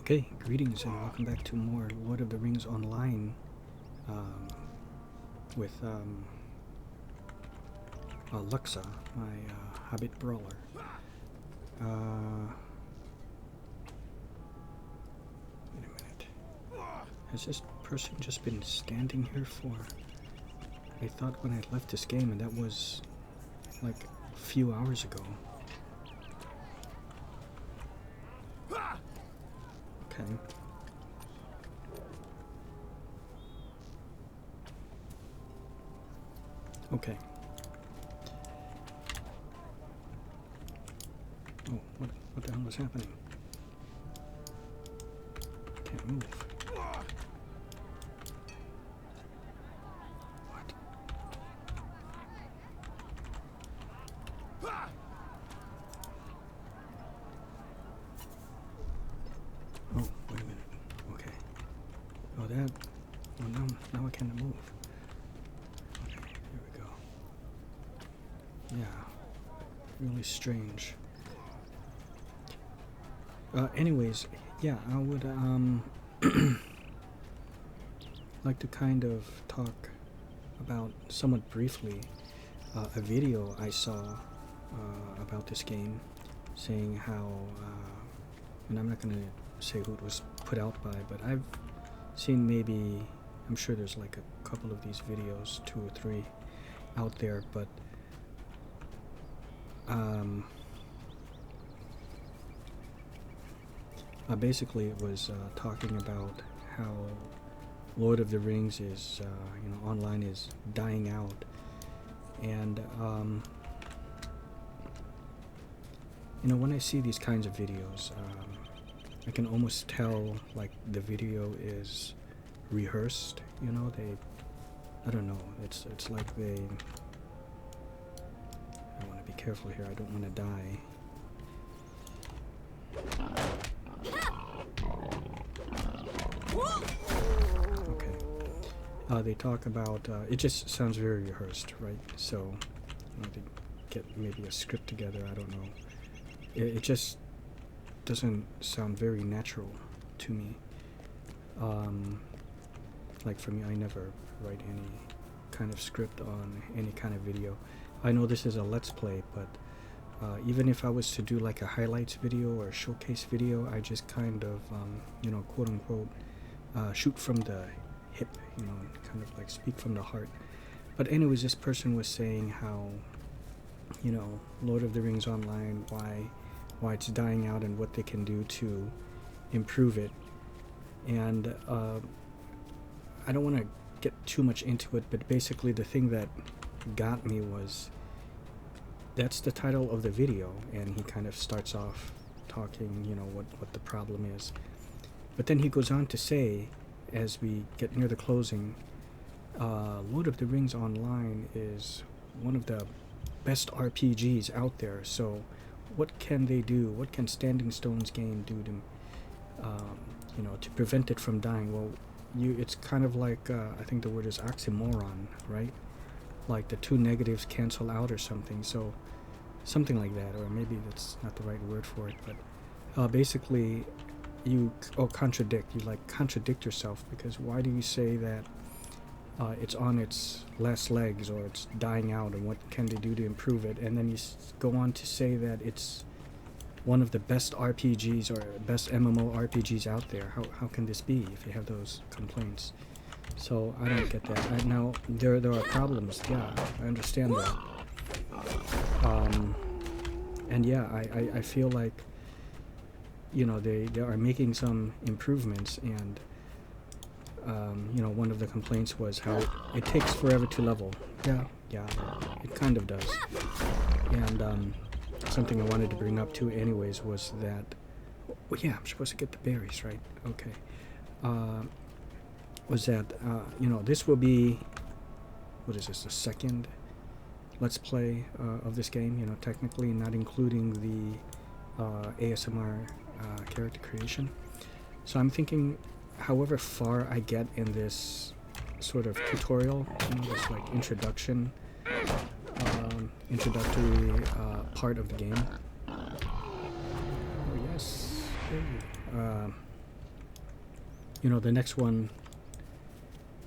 Okay, greetings and welcome back to more Lord of the Rings Online with Luxxa, my Hobbit Brawler. Wait a minute. Has this person just been standing here for... I thought when I left this game, and that was like a few hours ago. Okay. Okay. Oh, what the hell is happening? Can't move. What? Oh, wait a minute. Okay. Oh, that... Oh, now I can't move. Okay, here we go. Yeah. Really strange. Anyways, yeah, I would like to kind of talk about somewhat briefly a video I saw about this game, saying how, and I'm not going to say who it was put out by, but I've seen maybe, I'm sure there's like a couple of these videos, 2 or 3 out there, but basically it was talking about how Lord of the Rings is, online is dying out, and when I see these kinds of videos, I can almost tell like the video is rehearsed. I don't know. It's like they. I want to be careful here. I don't want to die. Okay. They talk about. It just sounds very rehearsed, right? So, they get maybe a script together. I don't know. It just doesn't sound very natural to me. Like for me, I never write any kind of script on any kind of video. I know this is a Let's Play, but even if I was to do like a highlights video or a showcase video, I just kind of, quote unquote, shoot from the hip, kind of like speak from the heart. But anyways, this person was saying how, Lord of the Rings Online, why it's dying out and what they can do to improve it. And I don't want to get too much into it, but basically the thing that got me was that's the title of the video, and he kind of starts off talking, what the problem is. But then he goes on to say, as we get near the closing, Lord of the Rings Online is one of the best RPGs out there, so what can they do? What can Standing Stone's game do to prevent it from dying? Well, it's kind of like, I think the word is oxymoron, right? Like the two negatives cancel out or something. So something like that, or maybe that's not the right word for it, but basically you contradict. You contradict yourself, because why do you say that it's on its last legs or it's dying out, and what can they do to improve it? And then you go on to say that it's one of the best RPGs or best MMORPGs out there. How can this be if you have those complaints? So I don't get that. Now there are problems. Yeah, I understand that. And yeah, I feel like they are making some improvements, and one of the complaints was how it takes forever to level. Yeah, it kind of does. And something I wanted to bring up too anyways was that, well, yeah, I'm supposed to get the berries, right? Okay. Was that, this will be, what is this, the second Let's Play of this game, technically not including the ASMR character creation. So I'm thinking, however far I get in this sort of tutorial, this like introductory part of the game. Oh yes. you know, the next one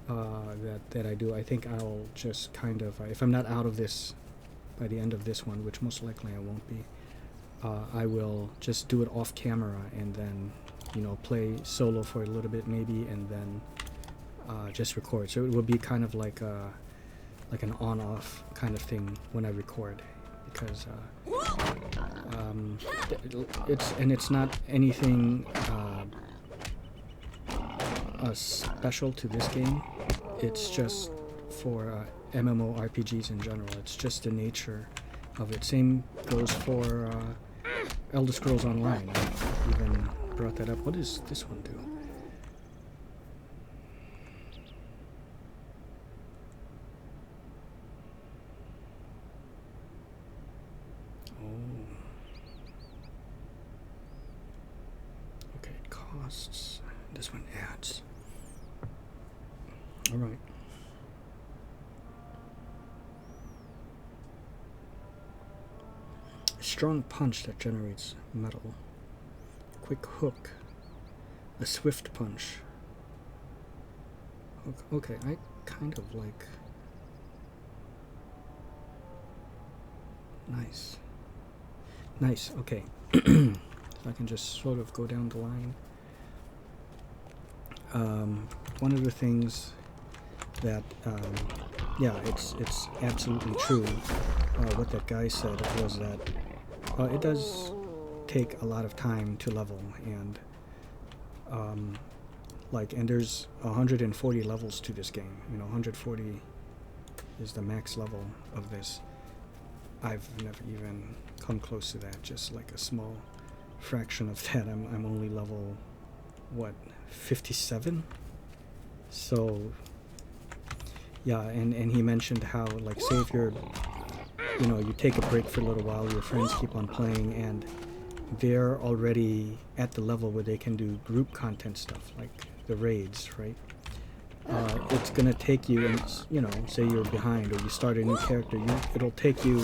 that I do, I think I'll just kind of, if I'm not out of this by the end of this one, which most likely I won't be, I will just do it off camera and then, you know, play solo for a little bit maybe, and then just record. So it will be kind of like an on-off kind of thing when I record, because it's not anything special to this game. It's just for MMORPGs in general. It's just the nature of it. Same goes for Elder Scrolls Online. I even brought that up. What does this one do? Oh. Okay, it costs. This one adds. All right. Strong punch that generates metal. Quick hook. A swift punch. Okay, I kind of like. Nice. Nice, okay. So I can just sort of go down the line. One of the things that, yeah, it's absolutely true. What that guy said was that it does take a lot of time to level, and and there's 140 levels to this game. You know, 140 is the max level of this. I've never even come close to that. Just like a small fraction of that. I'm only level, what, 57? So yeah, and he mentioned how, like, say if you're, you know, you take a break for a little while, your friends keep on playing, and they're already at the level where they can do group content stuff, like the raids, right? It's gonna take you, and you know, say you're behind or you start a new character, it'll take you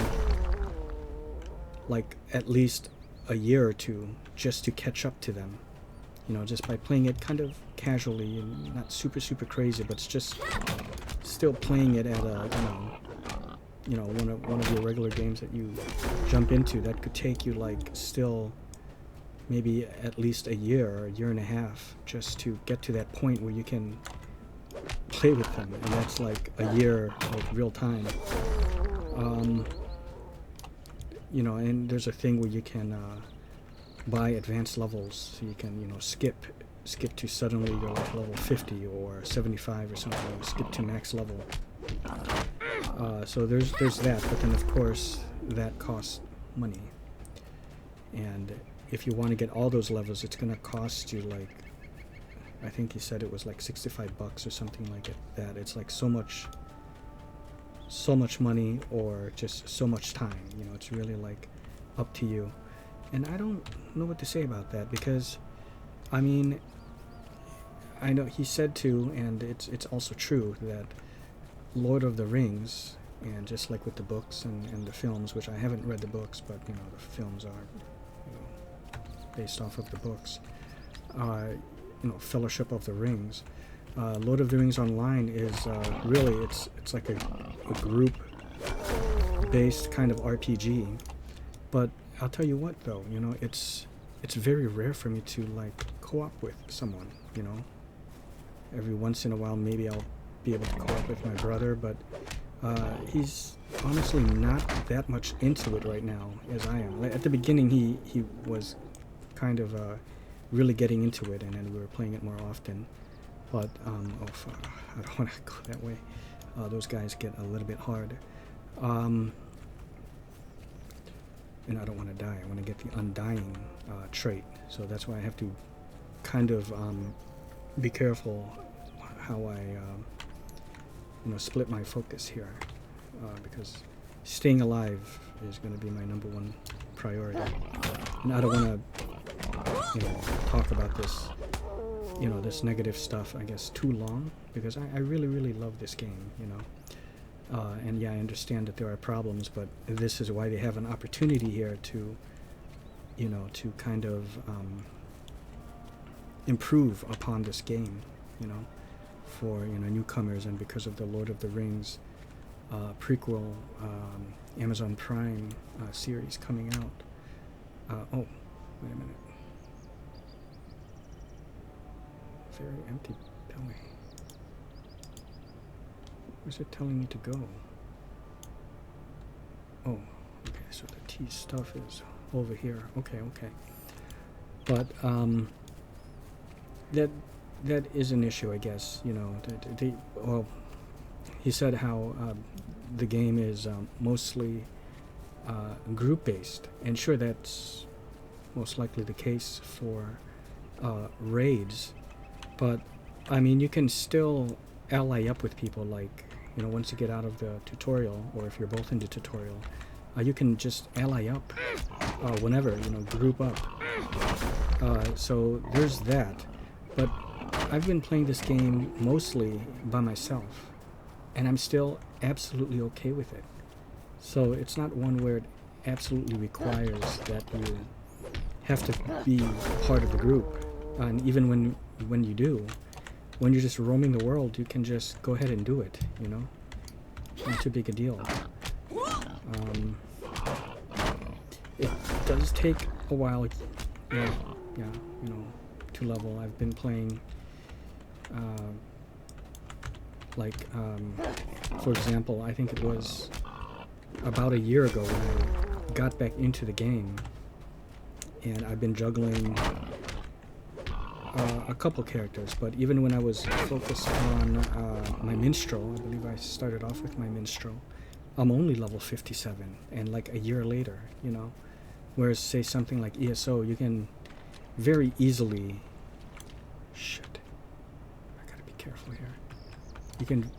like at least a year or two just to catch up to them. You know, just by playing it kind of casually and not super crazy, but it's just still playing it at a, you know, one of your regular games that you jump into. That could take you like still maybe at least a year or a year and a half just to get to that point where you can play with them, and that's like a year of real time. You know, and there's a thing where you can buy advanced levels, so you can, you know, skip to suddenly you're like level 50 or 75 or something, or skip to max level. So there's that, but then of course that costs money, and if you want to get all those levels, it's gonna cost you like, I think he said it was like $65 or something like that. It's like so much money, or just so much time. You know, it's really like up to you. And I don't know what to say about that, because I mean, I know he said too, and it's also true, that Lord of the Rings, and just like with the books and the films, which I haven't read the books, but you know, the films are, you know, based off of the books. You know, Fellowship of the Rings. Lord of the Rings Online is really, it's like a group-based kind of RPG. But I'll tell you what, though, you know, it's very rare for me to like co-op with someone. You know, every once in a while, maybe I'll be able to co-op with my brother, but he's honestly not that much into it right now as I am. Like, at the beginning, he was kind of really getting into it, and then we were playing it more often. But oh fuck, I don't want to go that way. Those guys get a little bit hard, and I don't want to die. I want to get the undying trait, so that's why I have to kind of be careful how I you know, split my focus here, because staying alive is going to be my #1 priority, and I don't want to, you know, talk about this, you know, this negative stuff, I guess, too long, because I really love this game, you know. And yeah, I understand that there are problems, but this is why they have an opportunity here to, you know, to kind of improve upon this game, you know, for newcomers, and because of the Lord of the Rings prequel Amazon Prime series coming out. Oh, wait a minute. Very empty belly. Where's it telling me to go? Oh, okay, so the tea stuff is over here. Okay. But that is an issue, I guess. You know, well, he said how the game is mostly group-based, and sure, that's most likely the case for raids. But I mean, you can still ally up with people, like, you know, once you get out of the tutorial, or if you're both in the tutorial, you can just ally up whenever, you know, group up. So there's that. But I've been playing this game mostly by myself, and I'm still absolutely okay with it. So it's not one where it absolutely requires that you have to be part of the group. And even when you do, when you're just roaming the world, you can just go ahead and do it, you know? Not too big a deal. It does take a while, yeah, you know, to level. I've been playing, for example, I think it was about a year ago when I got back into the game, and I've been juggling a couple characters, but even when I was focused on my minstrel, I believe I started off with my minstrel, I'm only level 57, and like a year later, you know, whereas say something like ESO, you can very easily, I gotta be careful here, you can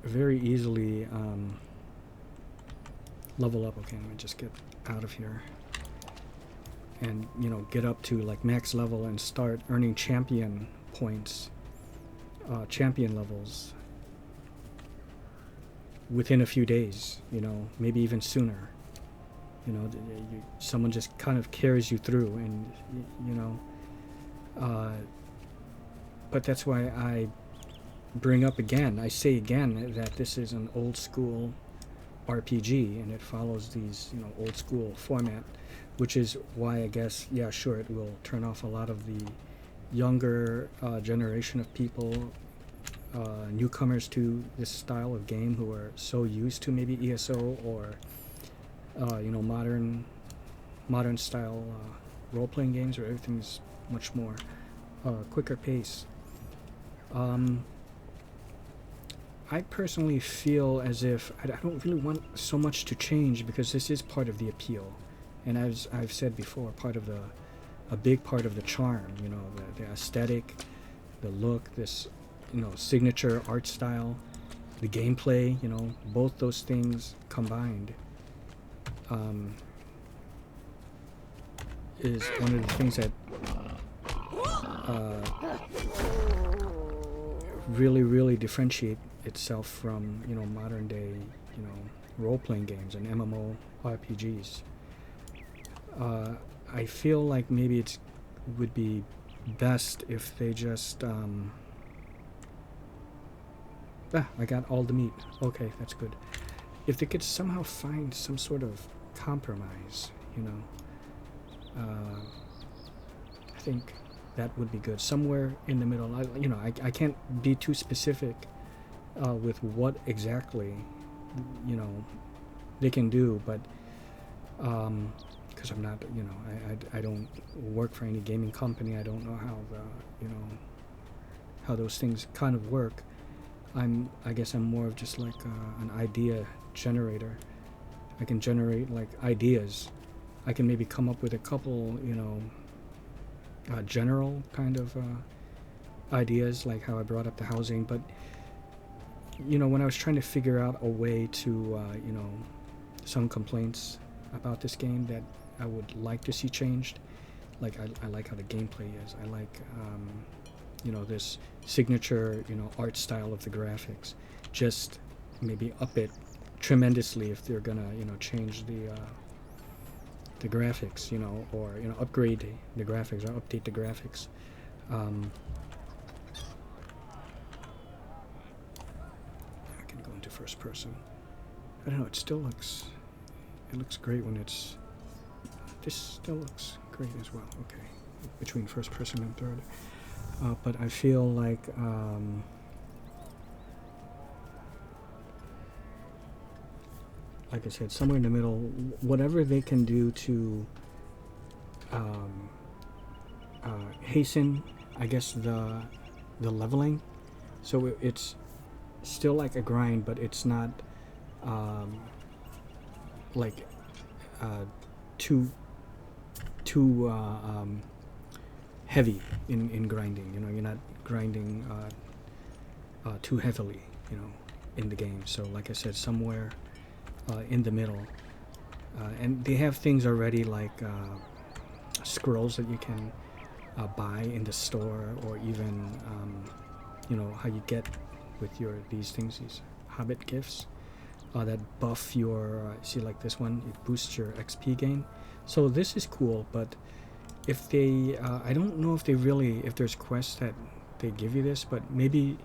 very easily level up. Okay, let me just get out of here, and, you know, get up to like max level and start earning champion points, champion levels, within a few days, you know, maybe even sooner. You know, someone just kind of carries you through, and you know, but that's why I bring up again, I say again, that this is an old school RPG, and it follows these, you know, old school format, which is why I guess, yeah, sure, it will turn off a lot of the younger generation of people, newcomers to this style of game, who are so used to maybe ESO or you know, modern style role-playing games, where everything's much more quicker pace. I personally feel as if I don't really want so much to change, because this is part of the appeal, and as I've said before, a big part of the charm, you know, the aesthetic, the look, this, you know, signature art style, the gameplay, you know, both those things combined is one of the things that really differentiate itself from, you know, modern day, you know, role-playing games and MMO RPGs. I feel like maybe it would be best if they just I got all the meat. Okay, that's good. If they could somehow find some sort of compromise, you know, I think that would be good. Somewhere in the middle. I can't be too specific with what exactly, you know, they can do, but because I'm not, you know, I don't work for any gaming company. I don't know how you know, how those things kind of work. I guess I'm more of just like an idea generator. I can generate like ideas. I can maybe come up with a couple, you know, general kind of ideas, like how I brought up the housing. But, you know, when I was trying to figure out a way to, you know, some complaints about this game that I would like to see changed, like I like how the gameplay is. I like, you know, this signature, you know, art style of the graphics. Just maybe up it tremendously if they're gonna, you know, change the graphics, you know, or, you know, upgrade the graphics or update the graphics. I can go into first person. I don't know, it looks great when it's, this still looks great as well. Okay, between first person and third. But I feel like I said, somewhere in the middle, whatever they can do to hasten, I guess, the leveling, so it's still like a grind, but it's not like too heavy in grinding. You know, you're not grinding too heavily, you know, in the game. So like I said, somewhere in the middle, and they have things already like scrolls that you can buy in the store, or even you know, how you get with these Hobbit gifts that buff your see, like this one, it boosts your XP gain. So this is cool, but if they I don't know if there's quests that they give you this, but maybe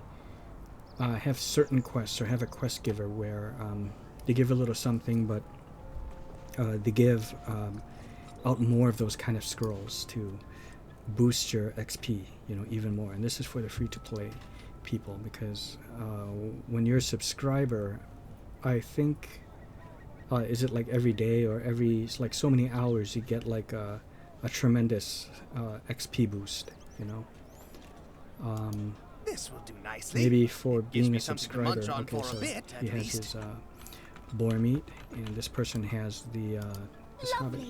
have certain quests, or have a quest giver where they give a little something, but they give out more of those kind of scrolls to boost your XP, you know, even more. And this is for the free-to-play people, because when you're a subscriber, I think is it like every day or every like so many hours, you get like a tremendous XP boost, you know. This will do nicely. Maybe for being a subscriber. Okay, so he has least. his boar meat, and this person has the this Hobbit.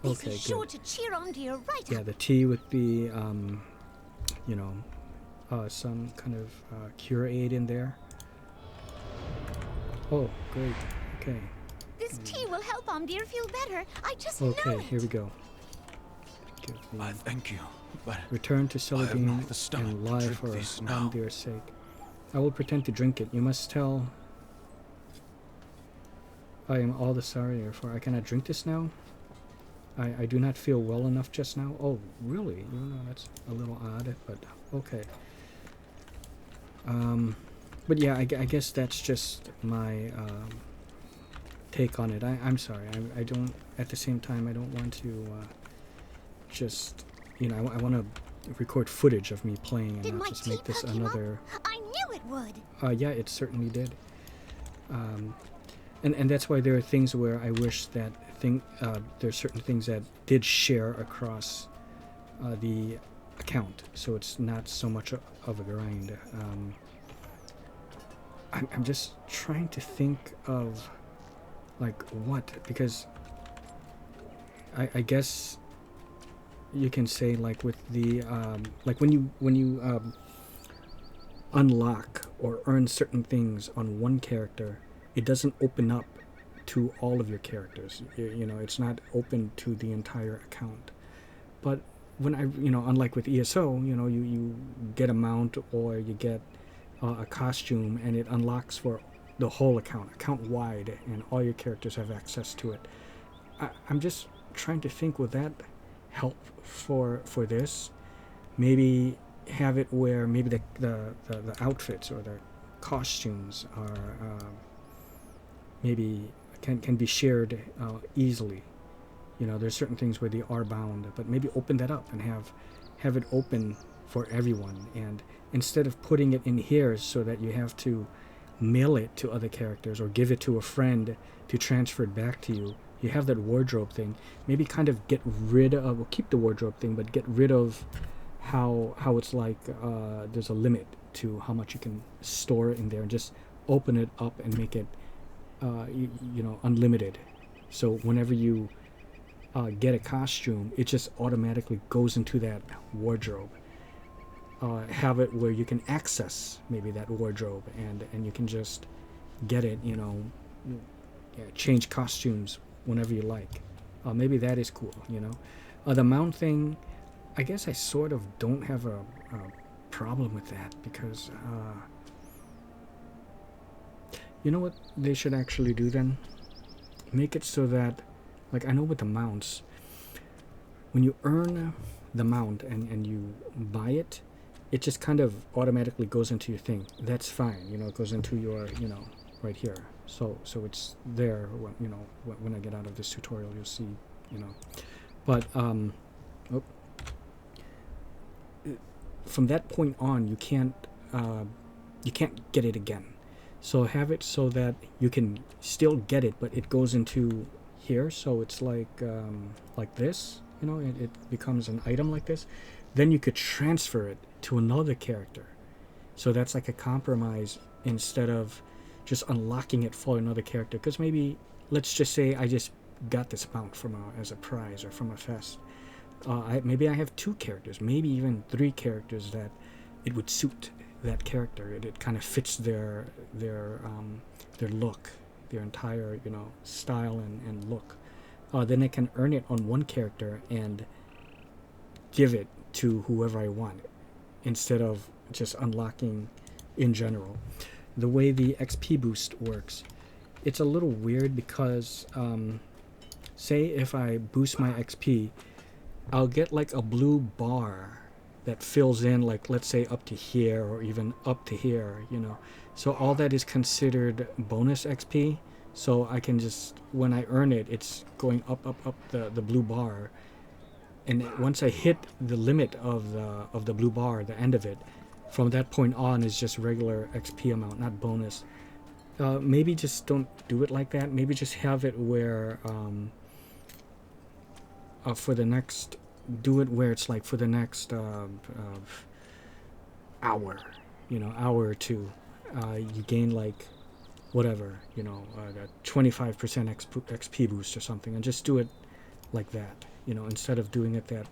This Okay, is sure good. to cheer on to your right. Yeah, the tea with the you know, some kind of cure aid in there. Oh, great. Okay. This tea will help Omdir feel better. I just Okay, know it. here we go. Give I the thank you, but return to I have Celadine not the stomach and to lie drink for this now. Omdir's sake. I will pretend to drink it. You must tell I am all the sorrier, for I cannot drink this now. I do not feel well enough just now. Oh, really? You know, that's a little odd, but okay. But yeah, I guess that's just my take on it. I'm sorry. I don't, at the same time, I don't want to just, you know, I want to record footage of me playing and Did not my just tea make this perk him up? another... I knew it would. Yeah, it certainly did. And that's why there are things where I wish that there's certain things that did share across the account, so it's not so much of a grind. I'm just trying to think of like what, because I guess you can say like with the like when you unlock or earn certain things on one character, it doesn't open up to all of your characters. You know, it's not open to the entire account. But when unlike with ESO, you know, you get a mount or you get a costume, and it unlocks for the whole account wide, and all your characters have access to it. I'm just trying to think, would that help for this? Maybe have it where maybe the outfits or the costumes are maybe can be shared easily. You know, there's certain things where they are bound, but maybe open that up and have it open for everyone. And instead of putting it in here so that you have to mail it to other characters or give it to a friend to transfer it back to you, you have that wardrobe thing. Maybe kind of get rid of, or keep the wardrobe thing, but get rid of how it's like there's a limit to how much you can store in there, and just open it up and make it you know, unlimited. So whenever you get a costume, it just automatically goes into that wardrobe. Have it where you can access maybe that wardrobe, and you can just get it, you know, change costumes whenever you like. Maybe that is cool, you know. The mount thing, I guess I sort of don't have a problem with that, because you know what they should actually do then? Make it so that, like, I know with the mounts, when you earn the mount and you buy it, it just kind of automatically goes into your thing. That's fine, you know, it goes into your, you know, right here. So it's there when, you know, when I get out of this tutorial, you'll see, you know. But from that point on, you can't get it again. So have it so that you can still get it, but it goes into here. So it's like this, you know, it becomes an item like this. Then you could transfer it to another character. So that's like a compromise instead of just unlocking it for another character. Because maybe, let's just say I just got this mount from as a prize or from a fest. Maybe I have 2 characters, maybe even 3 characters that it would suit that character. It kind of fits their look, their entire, you know, style and look. Then I can earn it on one character and give it to whoever I want, instead of just unlocking in general. The way the XP boost works, it's a little weird because say if I boost my XP, I'll get like a blue bar that fills in, like, let's say up to here or even up to here, you know. So all that is considered bonus XP. So I can just, when I earn it, it's going up the blue bar. And once I hit the limit of the blue bar, the end of it, from that point on is just regular XP amount, not bonus. Maybe just don't do it like that. Maybe just have it where for the next, do it where it's like for the next hour, you know, hour or two, you gain like whatever, you know, 25% XP boost or something, and just do it like that, you know, instead of doing it that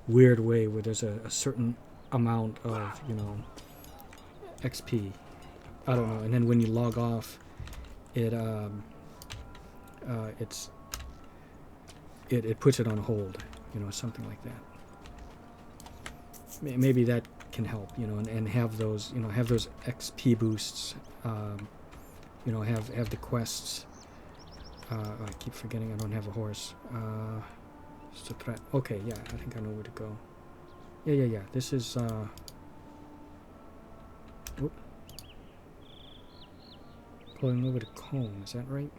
weird way where there's a certain amount of, you know, XP. I don't know. And then when you log off, it puts it on hold, you know, something like that. Maybe that can help, you know, and have those, you know, have those XP boosts, you know, have the quests. I keep forgetting I don't have a horse. Okay, yeah, I think I know where to go. Yeah. This is pulling over the cone, is that right?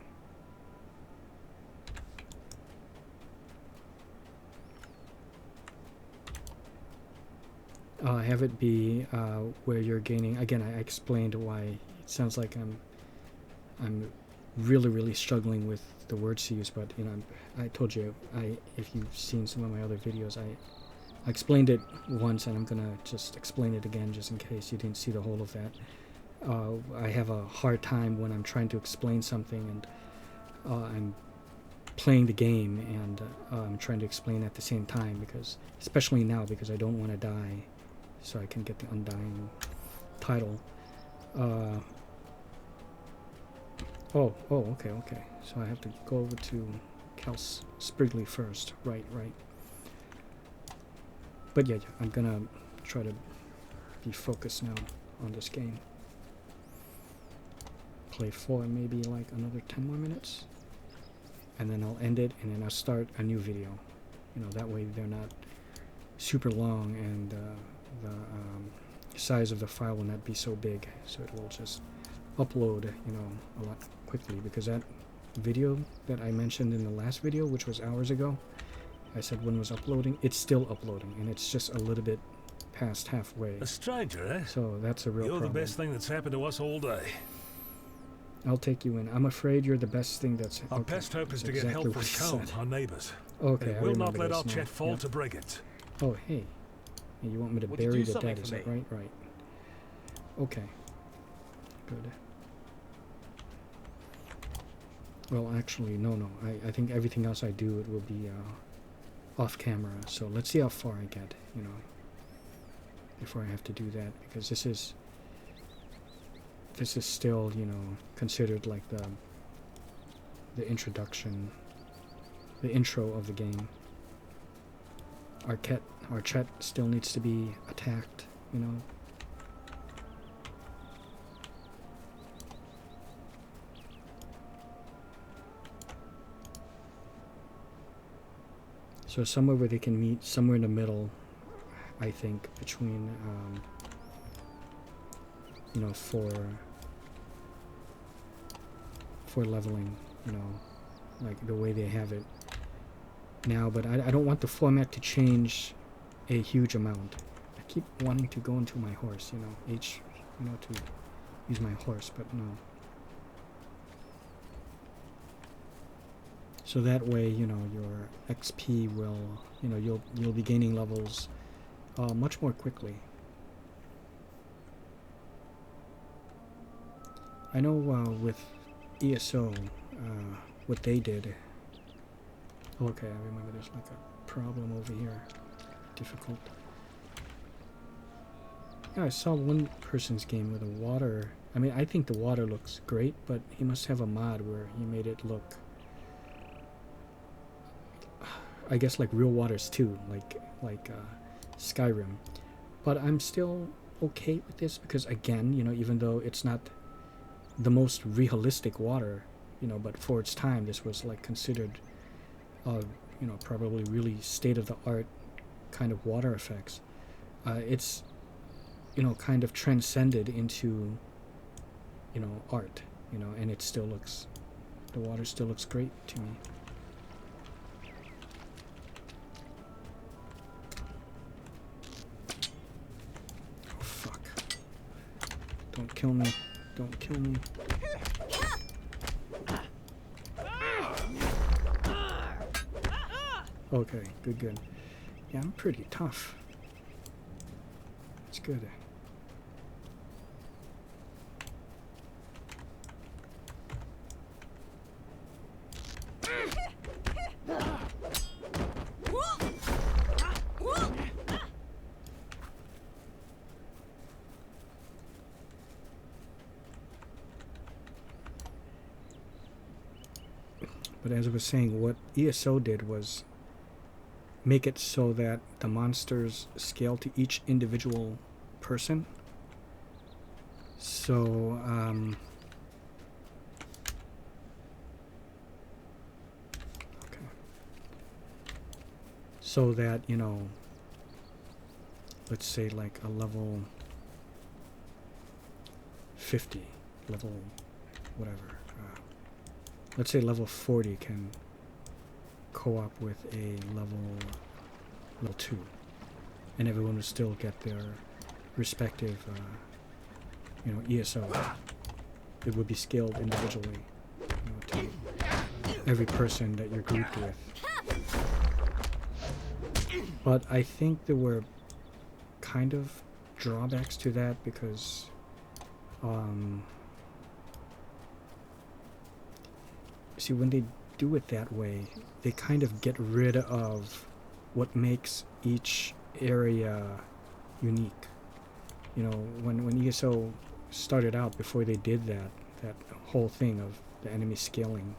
Have it be where you're gaining. Again, I explained why it sounds like I'm really struggling with the words to use, but you know, I told you, if you've seen some of my other videos, I explained it once, and I'm gonna just explain it again just in case you didn't see the whole of that. I have a hard time when I'm trying to explain something and I'm playing the game and I'm trying to explain at the same time, because especially now, because I don't want to die, so I can get the undying title. Okay. So I have to go over to Cal Sprigley first. Right. But yeah, I'm gonna try to be focused now on this game. Play for maybe like another 10 more minutes, and then I'll end it, and then I'll start a new video. You know, that way they're not super long, and the size of the file will not be so big, so it will just upload, you know, a lot quickly. Because that video that I mentioned in the last video, which was hours ago, I said when it was uploading, it's still uploading, and it's just a little bit past halfway. A stranger, eh? So that's a real You're problem. the best thing that's happened to us all day. I'll take you in. I'm afraid you're the best thing that's... Our best hope is to get help from Cone, our neighbours. Okay, and we'll not let our Chet fall Yep. to brigands. Oh, hey. You want me to Would you bury do the something dead, for is that me? right? Right. Okay. Good. Well, actually, no. I think everything else I do, it will be off camera. So let's see how far I get, you know, before I have to do that. Because this is still, you know, considered like the introduction, the intro of the game. Our Chet still needs to be attacked, you know. So somewhere where they can meet, somewhere in the middle, I think, between you know, for leveling, you know, like the way they have it now. But I don't want the format to change a huge amount. I keep wanting to go into my horse, you know, you know, to use my horse, but no. So that way, you know, your XP will, you know, you'll be gaining levels much more quickly. I know with ESO, what they did. Okay, I remember there's like a problem over here. Difficult. Yeah, I saw one person's game with the water. I mean, I think the water looks great, but he must have a mod where he made it look, I guess, like real waters too, like Skyrim. But I'm still okay with this because, again, you know, even though it's not the most realistic water, you know, but for its time, this was like considered, you know, probably really state-of-the-art kind of water effects. It's, you know, kind of transcended into, you know, art, you know, and it still looks, the water still looks great to me. Oh, fuck. Don't kill me. Don't kill me. Okay, good. Yeah, I'm pretty tough. It's good. But as I was saying, what ESO did was make it so that the monsters scale to each individual person. So, okay. So that, you know, let's say like a level 50, level whatever. Let's say level 40 can co-op with a level 2, and everyone will still get their respective, you know, ESO. It would be scaled individually, you know, to every person that you're grouped with. But I think there were kind of drawbacks to that because, see, when they do it that way, they kind of get rid of what makes each area unique. You know, when ESO started out, before they did that whole thing of the enemy scaling,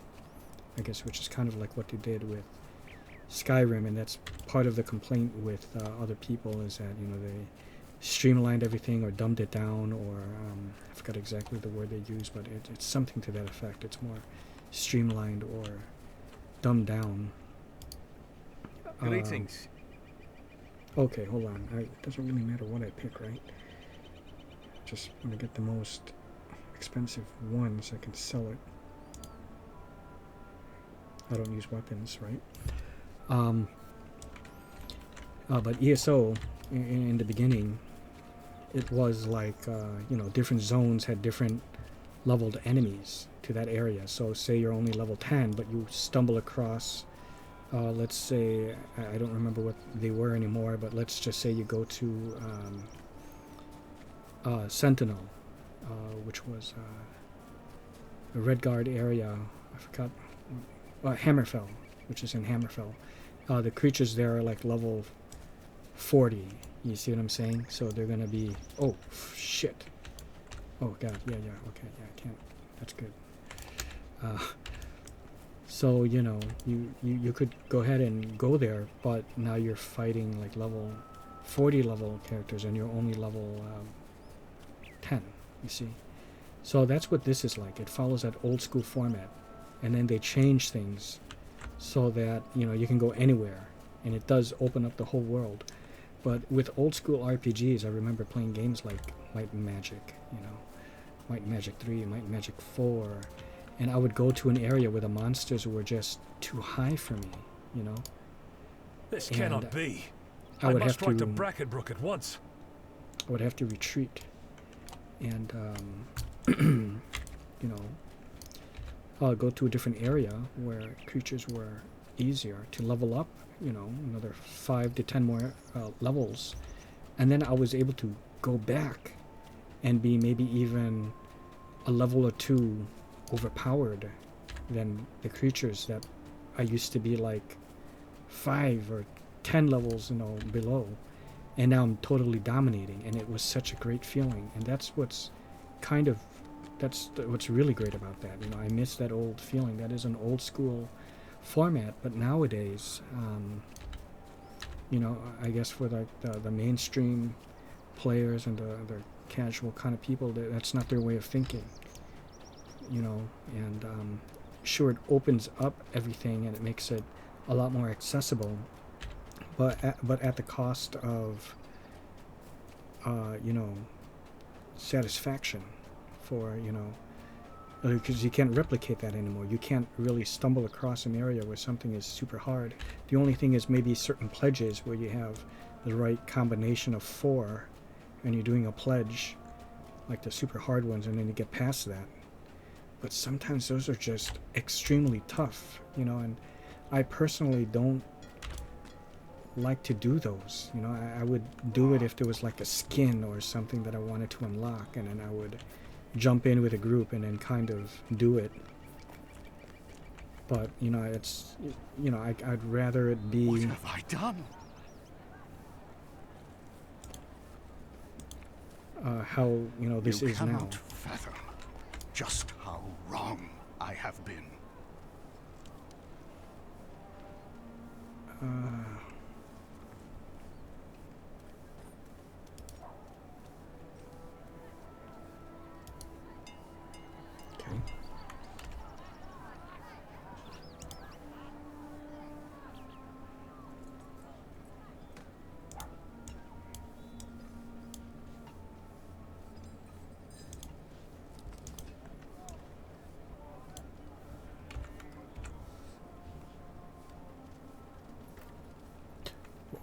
I guess, which is kind of like what they did with Skyrim, and that's part of the complaint with other people, is that, you know, they streamlined everything or dumbed it down, or I forgot exactly the word they used, but it's something to that effect. It's more streamlined or dumbed down. Greetings. Okay, hold on. It doesn't really matter what I pick, right? Just want to get the most expensive one so I can sell it. I don't use weapons, right? But ESO, in the beginning, it was like, you know, different zones had different leveled enemies to that area. So say you're only level 10, but you stumble across, let's say, I don't remember what they were anymore, but let's just say you go to Sentinel, which was a Redguard area. I forgot. Hammerfell, which is in Hammerfell. The creatures there are like level 40. You see what I'm saying? So they're gonna be, oh shit. Oh god, yeah, okay, yeah, I can't. That's good. So, you know, you could go ahead and go there, but now you're fighting like level 40 level characters, and you're only level 10. You see? So that's what this is like. It follows that old school format, and then they change things so that, you know, you can go anywhere, and it does open up the whole world. But with old school RPGs, I remember playing games like Might and Magic, you know, Might and Magic 3, Might and Magic 4, and I would go to an area where the monsters were just too high for me, you know. This And cannot be. I I would must have write to to Brackenbrook at once. I would have to retreat, and you know, I'll go to a different area where creatures were easier to level up, you know, another 5 to 10 more levels, and then I was able to go back and be maybe even a level or two overpowered than the creatures that I used to be like 5 or 10 levels, you know, below, and now I'm totally dominating, and it was such a great feeling. And that's what's what's really great about that. You know, I miss that old feeling. That is an old school format, but nowadays, you know, I guess for the mainstream players and the casual kind of people, that's not their way of thinking, you know. And sure, it opens up everything and it makes it a lot more accessible, but at the cost of you know, satisfaction for, you know, because you can't replicate that anymore. You can't really stumble across an area where something is super hard. The only thing is maybe certain pledges where you have the right combination of 4 and you're doing a pledge like the super hard ones, and then you get past that. But sometimes those are just extremely tough, you know, and I personally don't like to do those. You know, I would do it if there was like a skin or something that I wanted to unlock, and then I would jump in with a group and then kind of do it. But, you know, it's, you know, I'd rather it be... What have I done? how, you know, this you is now. cannot fathom just how wrong I have been. Okay.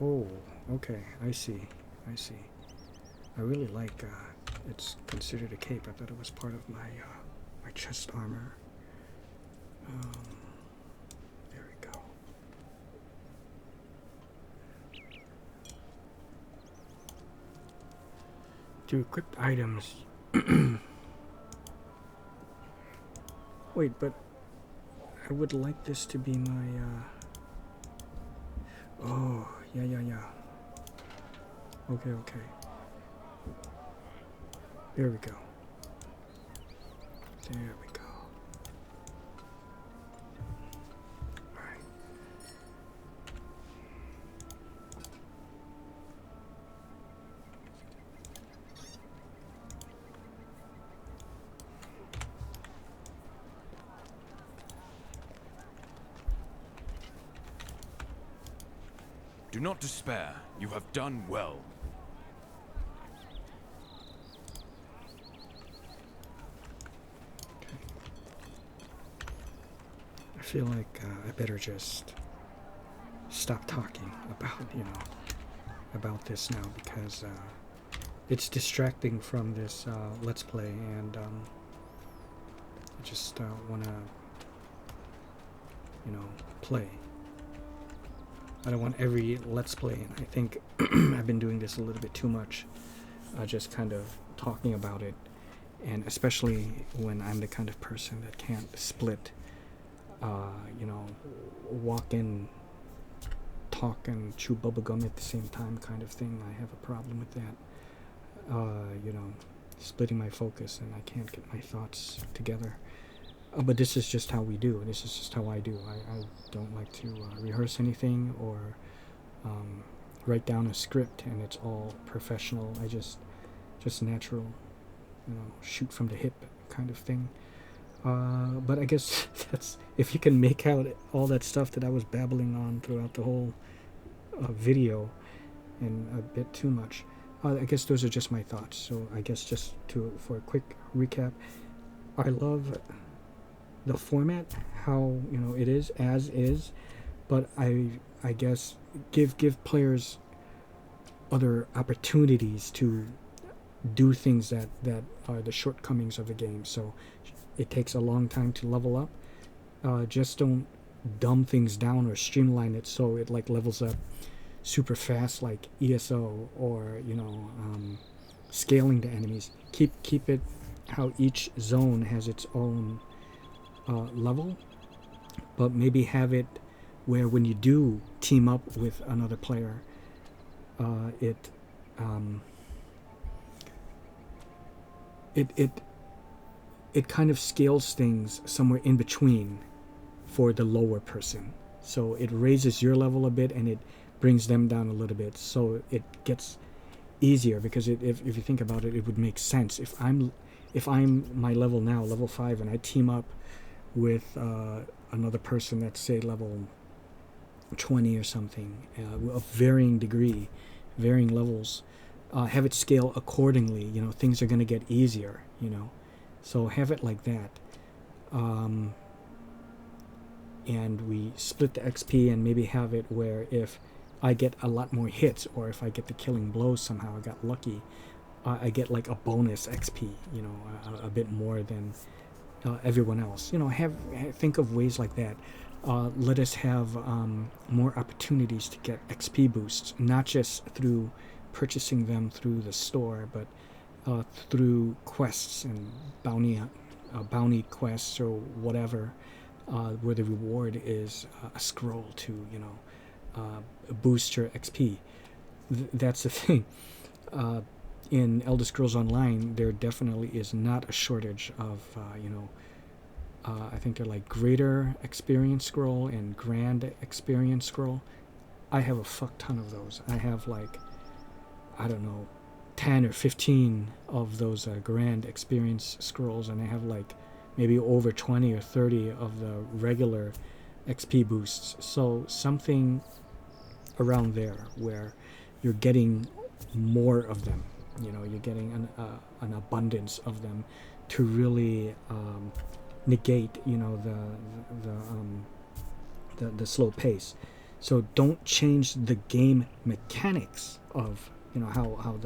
Oh, okay, I see. I really like, it's considered a cape. I thought it was part of my, my chest armor. There we go. To equipped items. Wait, but I would like this to be my, oh, yeah. Okay. There we go. Alright. Do not despair. You have done well. I feel like I better just stop talking about, you know, about this now, because it's distracting from this Let's Play, and I just want to, you know, play. I don't want every Let's Play, and I think I've been doing this a little bit too much, just kind of talking about it, and especially when I'm the kind of person that can't split, you know, walk in, talk and chew bubblegum at the same time kind of thing. I have a problem with that, you know, splitting my focus, and I can't get my thoughts together. But this is just how we do. This is just how I do. I don't like to rehearse anything or write down a script, and it's all professional. I just natural, you know, shoot from the hip kind of thing. But I guess that's, if you can make out all that stuff that I was babbling on throughout the whole video, and a bit too much. I guess those are just my thoughts. So I guess just for a quick recap, I love the format, how it is as is, but I guess give players other opportunities to do things that are the shortcomings of the game. So it takes a long time to level up. Just don't dumb things down or streamline it so it like levels up super fast like ESO, or scaling the enemies. Keep it how each zone has its own level, but maybe have it where when you do team up with another player, it kind of scales things somewhere in between for the lower person. So it raises your level a bit and it brings them down a little bit. So it gets easier, because if you think about it, it would make sense. If I'm my level now, level 5, and I team up with another person that's say level 20 or something, of varying degree, varying levels, have it scale accordingly. Things are going to get easier. So have it like that. And we split the XP, and maybe have it where if I get a lot more hits, or if I get the killing blows somehow, I got lucky, I get like a bonus XP, a bit more than everyone else. Think of ways like that. Let us have more opportunities to get XP boosts, not just through purchasing them through the store, but through quests and bounty quests or whatever, where the reward is a scroll to boost your XP. That's the thing. In Elder Scrolls Online, there definitely is not a shortage of I think they're like Greater Experience Scroll and Grand Experience Scroll. I have a fuck ton of those. I have like, I don't know, 10 or 15 of those Grand Experience Scrolls, and I have like maybe over 20 or 30 of the regular XP boosts. So something around there where you're getting more of them. You're getting an abundance of them to really negate the slow pace. So don't change the game mechanics of how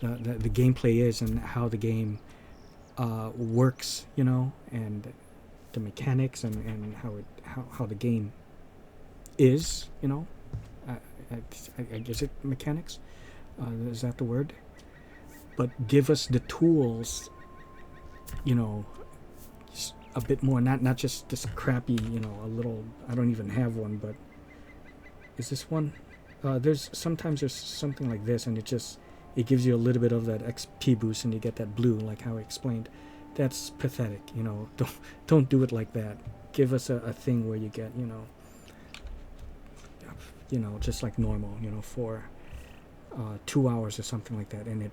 the gameplay is and how the game works, and the mechanics and how the game is, I guess it mechanics, is that the word? But give us the tools, a bit more, not just this crappy, a little, I don't even have one, but is this one? There's something like this, and it gives you a little bit of that XP boost, and you get that blue, like how I explained. That's pathetic, don't do it like that. Give us a thing where you get, just like normal, for 2 hours or something like that, and it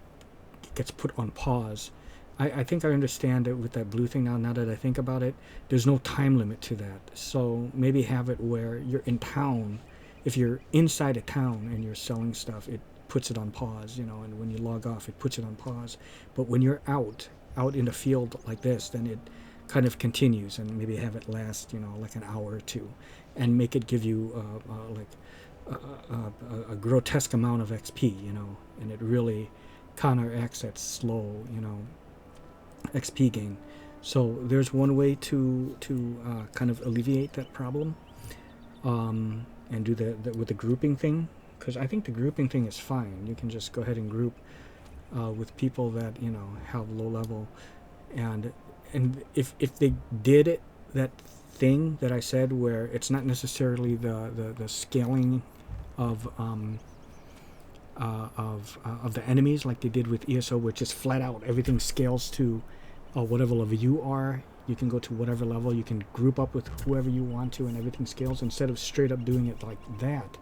gets put on pause. I think I understand it with that blue thing now that I think about it. There's no time limit to that. So maybe have it where you're in town. If you're inside a town and you're selling stuff, it puts it on pause, and when you log off, it puts it on pause. But when you're out in the field like this, then it kind of continues, and maybe have it last, like an hour or two, and make it give you a grotesque amount of XP, and it really counteracts that slow, XP gain. So there's one way to kind of alleviate that problem, and do the with the grouping thing, because I think the grouping thing is fine. You can just go ahead and group with people that have low level, and if they did that thing that I said where it's not necessarily the scaling of the enemies like they did with ESO, which is flat out everything scales to whatever level you are. You can go to whatever level, you can group up with whoever you want to, and everything scales, instead of straight up doing it like that.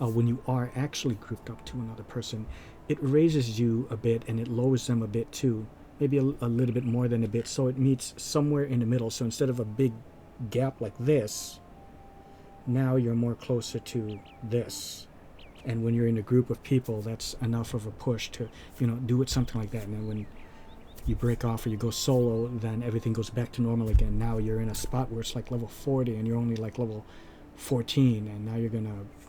When you are actually grouped up to another person, it raises you a bit and it lowers them a bit too, maybe a little bit more than a bit, so it meets somewhere in the middle. So instead of a big gap like this, now you're more closer to this, And when you're in a group of people, that's enough of a push to, you know, do it something like that. And then when you break off or you go solo, then everything goes back to normal again. Now you're in a spot where it's like level 40 and you're only like level 14, and now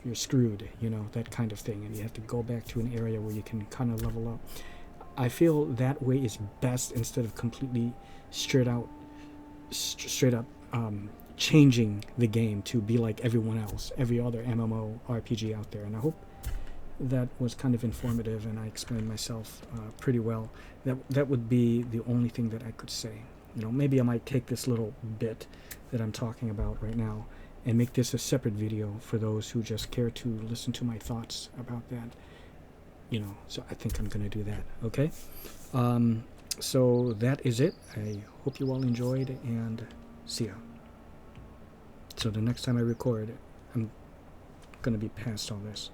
you're screwed, you know, that kind of thing. And you have to go back to an area where you can kind of level up. I feel that way is best, instead of completely straight up changing the game to be like everyone else, every other MMO RPG out there. And I hope that was kind of informative and I explained myself pretty well. That would be the only thing that I could say. You know, maybe I might take this little bit that I'm talking about right now and make this a separate video for those who just care to listen to my thoughts about that. You know, so I think I'm going to do that, okay? So that is it. I hope you all enjoyed, and see ya. So the next time I record, I'm going to be past all this.